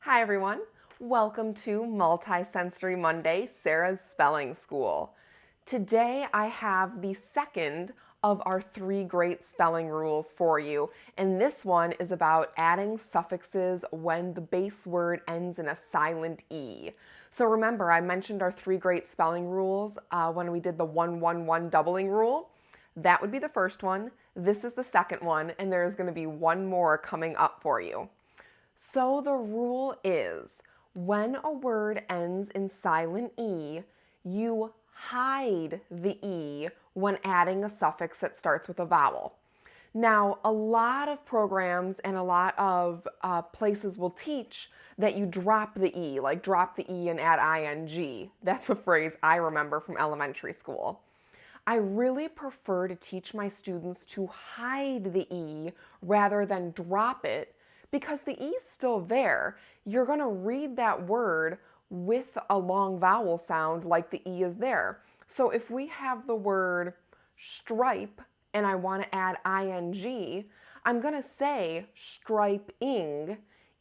Hi everyone, welcome to Multisensory Monday, Sarah's Spelling School. Today I have the second of our 3 great spelling rules for you, and this one is about adding suffixes when the base word ends in a silent E. So remember, I mentioned our 3 great spelling rules when we did the 1-1-1 doubling rule. That would be the first one. This is the second one, and there's going to be one more coming up for you. So the rule is, when a word ends in silent E, you hide the E when adding a suffix that starts with a vowel. Now, a lot of programs and a lot of places will teach that you drop the E, like drop the E and add ing. That's a phrase I remember from elementary school. I really prefer to teach my students to hide the E rather than drop it, because the E is still there. You're going to read that word with a long vowel sound like the E is there. So if we have the word stripe and I want to add ing, I'm going to say striping,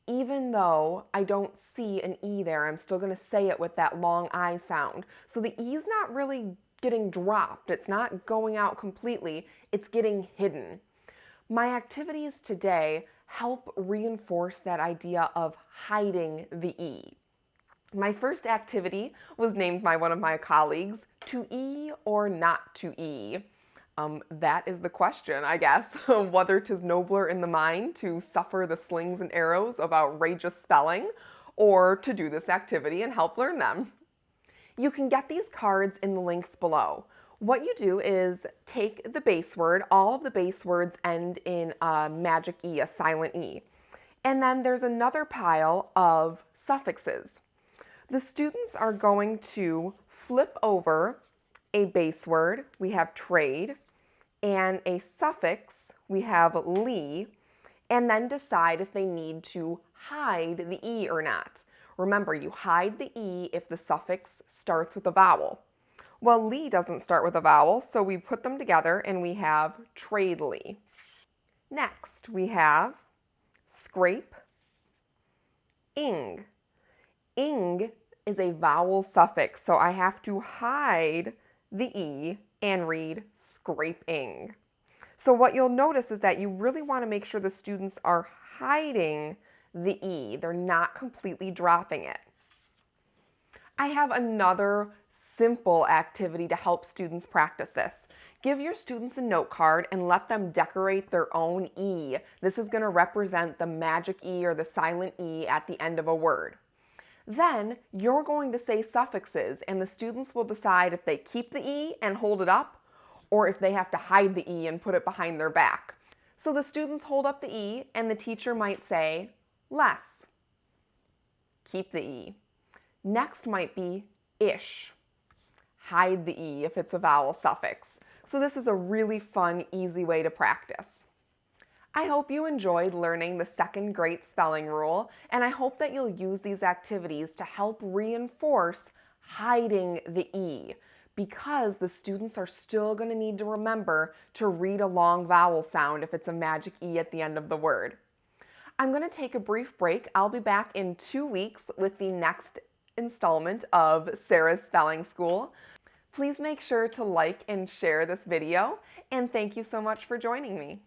even though I don't see an E there. I'm still going to say it with that long I sound. So the E is not really getting dropped. It's not going out completely. It's getting hidden. My activities today help reinforce that idea of hiding the E. My first activity was named by one of my colleagues, to E or not to E. That is the question, I guess, whether 'tis nobler in the mind to suffer the slings and arrows of outrageous spelling, or to do this activity and help learn them. You can get these cards in the links below. What you do is take the base word. All of the base words end in a magic E, a silent E. And then there's another pile of suffixes. The students are going to flip over a base word. We have trade, and a suffix. We have ly, and then decide if they need to hide the E or not. Remember, you hide the E if the suffix starts with a vowel. Well, ly doesn't start with a vowel, so we put them together and we have tradely. Next, we have scrape, ing. Ing is a vowel suffix, so I have to hide the E and read scraping. So what you'll notice is that you really want to make sure the students are hiding the E. They're not completely dropping it. I have another simple activity to help students practice this. Give your students a note card and let them decorate their own E. This is going to represent the magic E or the silent E at the end of a word. Then you're going to say suffixes, and the students will decide if they keep the E and hold it up, or if they have to hide the E and put it behind their back. So the students hold up the E, and the teacher might say less. Keep the E. Next might be ish. Hide the E if it's a vowel suffix. So this is a really fun, easy way to practice. I hope you enjoyed learning the second great spelling rule, and I hope that you'll use these activities to help reinforce hiding the E, because the students are still going to need to remember to read a long vowel sound if it's a magic E at the end of the word. I'm going to take a brief break. I'll be back in 2 weeks with the next installment of Sarah's Spelling School. Please make sure to like and share this video, and thank you so much for joining me.